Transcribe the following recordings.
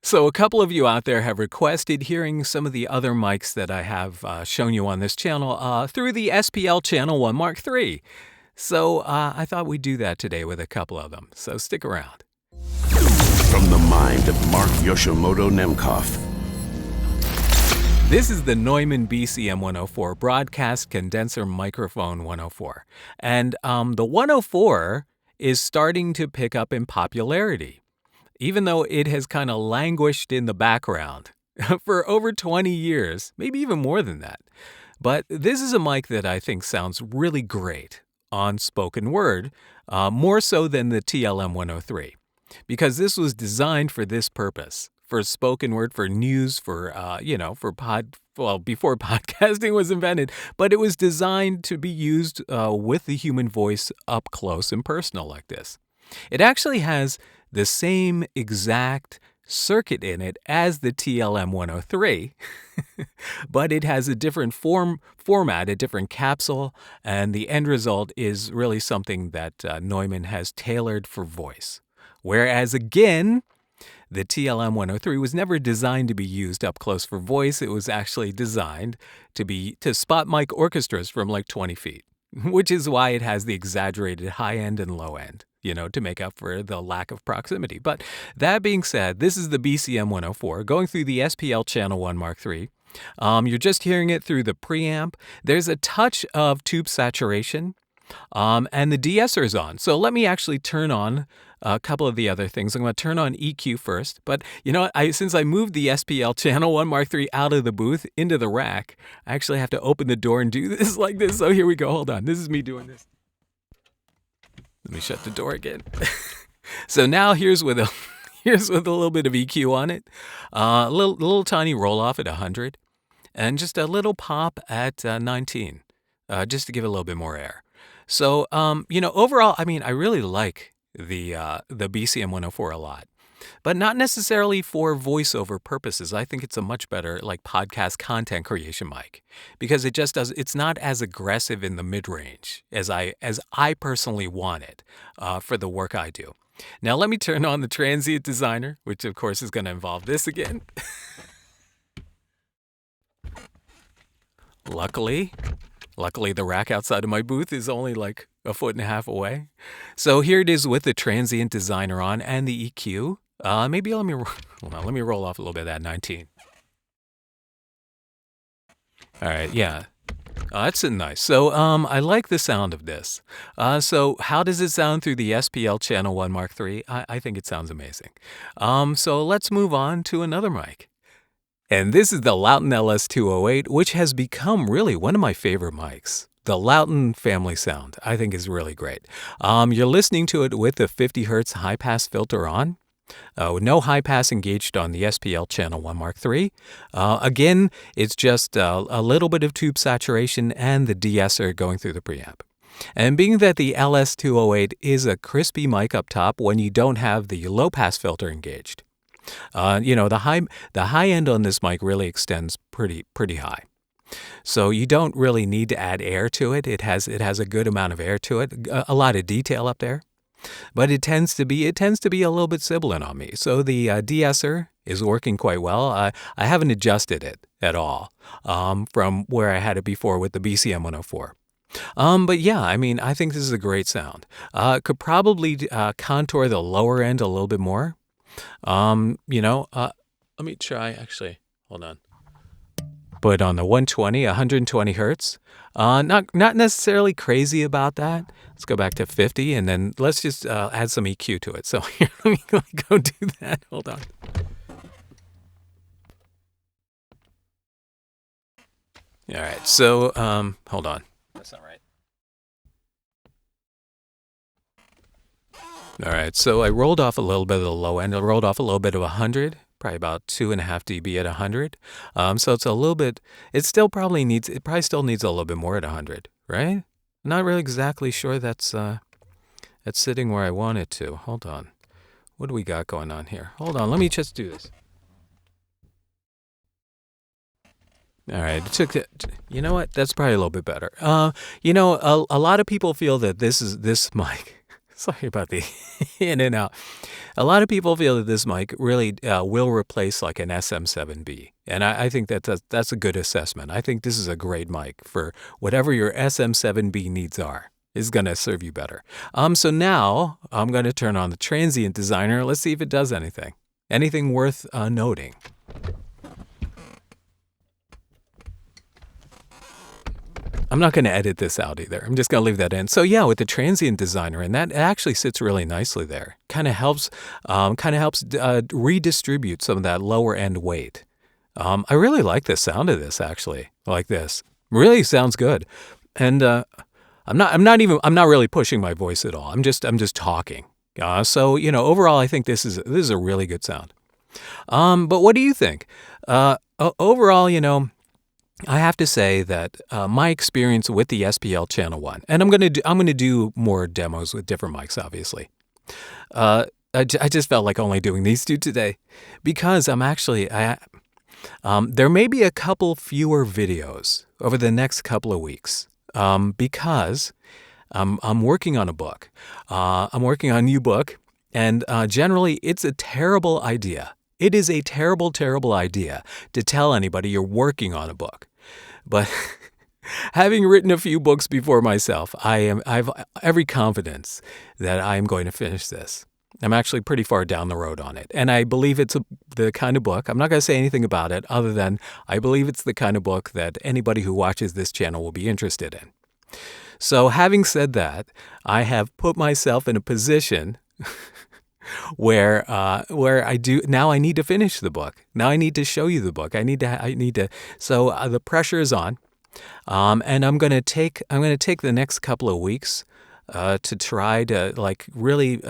So a couple of you out there have requested hearing some of the other mics that I have shown you on this channel through the SPL Channel One Mark III. So I thought we'd do that today with a couple of them. So stick around. From the mind of Mark Yoshimoto Nemkov. This is the Neumann BCM-104 Broadcast Condenser Microphone 104. And the 104 is starting to pick up in popularity, even though it has kind of languished in the background for over 20 years, maybe even more than that. But this is a mic that I think sounds really great on spoken word, more so than the TLM-103, because this was designed for this purpose. For spoken word, for news, for before podcasting was invented, but it was designed to be used with the human voice up close and personal like this. It actually has the same exact circuit in it as the TLM-103, but it has a different format, a different capsule, and the end result is really something that Neumann has tailored for voice. Whereas again, the TLM-103 was never designed to be used up close for voice. It was actually designed to spot mic orchestras from like 20 feet, which is why it has the exaggerated high end and low end, to make up for the lack of proximity. But that being said, this is the BCM-104 going through the SPL Channel One Mark III. You're just hearing it through the preamp. There's a touch of tube saturation, and the de-esser is on. So let me actually turn on a couple of the other things. I'm going to turn on EQ first, but since I moved the SPL Channel One Mark III out of the booth into the rack, I actually have to open the door and do this like this. So here we go. Hold on. This is me doing this. Let me shut the door again. So now here's with a little bit of EQ on it, a little tiny roll off at 100, and just a little pop at 19, just to give it a little bit more air. So overall, I really like the BCM-104 a lot, but not necessarily for voiceover purposes. I think it's a much better podcast content creation mic, because it's not as aggressive in the mid-range as I personally want it for the work I do. Now let me turn on the transient designer, which of course is going to involve this again. Luckily, the rack outside of my booth is only like 1.5 feet away. So here it is with the transient designer on and the EQ. Maybe let me roll off a little bit of that 19. All right, yeah. That's nice. So I like the sound of this. So how does it sound through the SPL Channel One Mark III? I think it sounds amazing. So let's move on to another mic. And this is the Lauten LS-208, which has become really one of my favorite mics. The Lauten family sound, I think, is really great. You're listening to it with the 50 Hz high-pass filter on. No high-pass engaged on the SPL Channel One Mark III. Again, it's just a little bit of tube saturation and the de-esser going through the preamp. And being that the LS-208 is a crispy mic up top when you don't have the low-pass filter engaged. The high end on this mic really extends pretty high. So you don't really need to add air to it. It has a good amount of air to it, a lot of detail up there. But it tends to be a little bit sibilant on me. So the de-esser is working quite well. I haven't adjusted it at all from where I had it before with the BCM-104. But yeah, I think this is a great sound. Could probably contour the lower end a little bit more. Let me try, actually, hold on. But on the 120 hertz, not necessarily crazy about that. Let's go back to 50, and then let's just add some EQ to it. So here, let me go do that. Hold on. All right, so hold on. That's not right. All right, so I rolled off a little bit of the low end. I rolled off a little bit of 100, probably about 2.5 dB at 100. So it's a little bit. It probably still needs a little bit more at 100, right? I'm not really exactly sure that's sitting where I want it to. Hold on. What do we got going on here? Hold on. Let me just do this. All right, you know what? That's probably a little bit better. A lot of people feel that this mic Sorry about the in and out. A lot of people feel that this mic really will replace like an SM7B. And I think that's a good assessment. I think this is a great mic for whatever your SM7B needs are. Is going to serve you better. So now I'm going to turn on the transient designer. Let's see if it does anything. Anything worth noting. I'm not going to edit this out either. I'm just going to leave that in. So yeah, with the transient designer, and that actually sits really nicely there. Kind of helps redistribute some of that lower end weight. I really like the sound of this actually. Like this, really sounds good. And I'm not really pushing my voice at all. I'm just talking. So overall, I think this is a really good sound. But what do you think? Overall, I have to say that my experience with the SPL Channel One, and I'm gonna do more demos with different mics, obviously. I just felt like only doing these two today because I'm actually there may be a couple fewer videos over the next couple of weeks because I'm working on a book. I'm working on a new book, and generally it's a terrible idea. It is a terrible, terrible idea to tell anybody you're working on a book. But having written a few books before myself, I've every confidence that I'm going to finish this. I'm actually pretty far down the road on it. And I believe it's the kind of book, I'm not going to say anything about it other than I believe it's the kind of book that anybody who watches this channel will be interested in. So having said that, I have put myself in a position where I need to finish the book. Now I need to show you the book. I need to. So the pressure is on, and I'm going to take the next couple of weeks to try to really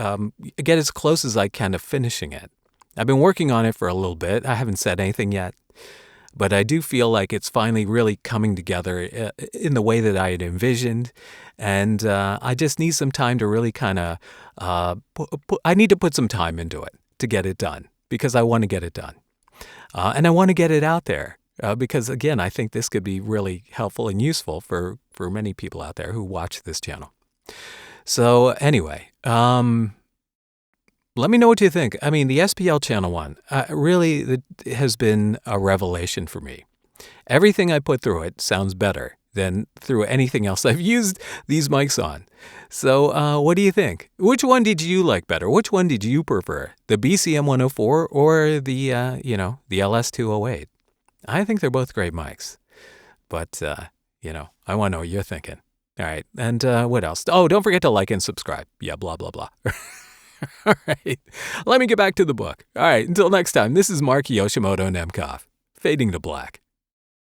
get as close as I can to finishing it. I've been working on it for a little bit. I haven't said anything yet, but I do feel like it's finally really coming together in the way that I had envisioned. And I just need some time to really kind of, I need to put some time into it to get it done because I want to get it done. And I want to get it out there because, again, I think this could be really helpful and useful for many people out there who watch this channel. So anyway, let me know what you think. I mean, the SPL Channel One really has been a revelation for me. Everything I put through it sounds better than through anything else I've used these mics on. So what do you think? Which one did you like better? Which one did you prefer? The BCM-104 or the LS-208? I think they're both great mics. But, I want to know what you're thinking. All right. And what else? Oh, don't forget to like and subscribe. Yeah, blah, blah, blah. All right. Let me get back to the book. All right. Until next time, this is Mark Yoshimoto Nemkov, fading to black.